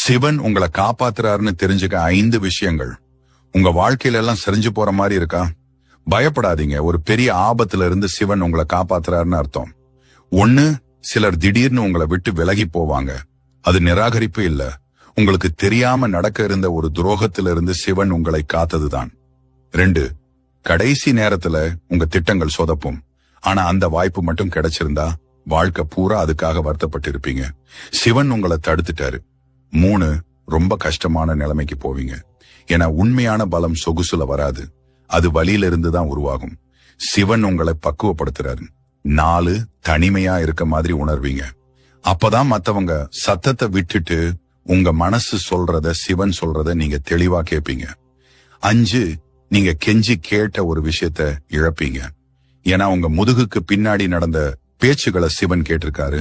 சிவன் உங்களை காப்பாத்துறாருன்னு தெரிஞ்சுக்க 5 விஷயங்கள். உங்க வாழ்க்கையில எல்லாம் சரிஞ்சு போற மாதிரி இருக்கா? பயப்படாதீங்க. ஒரு பெரிய ஆபத்துல இருந்து சிவன் உங்களை காப்பாத்துறாருன்னு அர்த்தம். 1, சிலர் திடீர்னு உங்களை விட்டு விலகி போவாங்க. அது நிராகரிப்பு இல்ல, உங்களுக்கு தெரியாம நடக்க இருந்த ஒரு துரோகத்திலிருந்து சிவன் உங்களை காத்ததுதான். 2, கடைசி நேரத்துல உங்க திட்டங்கள் சொதப்பும். ஆனா அந்த வாய்ப்பு மட்டும் கிடைச்சிருந்தா வாழ்க்கை பூரா அதுக்காக வருத்தப்பட்டு இருப்பீங்க. சிவன் உங்களை தடுத்துட்டாரு. 3, ரொம்ப கஷ்டமான நிலைமைக்கு போவீங்க. ஏன்னா உண்மையான பலம் சொகுசுல வராது, அது வழியில இருந்து தான் உருவாகும். சிவன் உங்களை பக்குவப்படுத்துறாரு. 4, தனிமையா இருக்க மாதிரி உணர்வீங்க. அப்பதான் மத்தவங்க சத்தத்தை விட்டுட்டு உங்க மனசு சொல்றத, சிவன் சொல்றத நீங்க தெளிவா கேட்பீங்க. 5, நீங்க கெஞ்சி கேட்ட ஒரு விஷயத்த இழப்பீங்க. ஏன்னா உங்க முதுகுக்கு பின்னாடி நடந்த பேச்சுகளை சிவன் கேட்டிருக்காரு.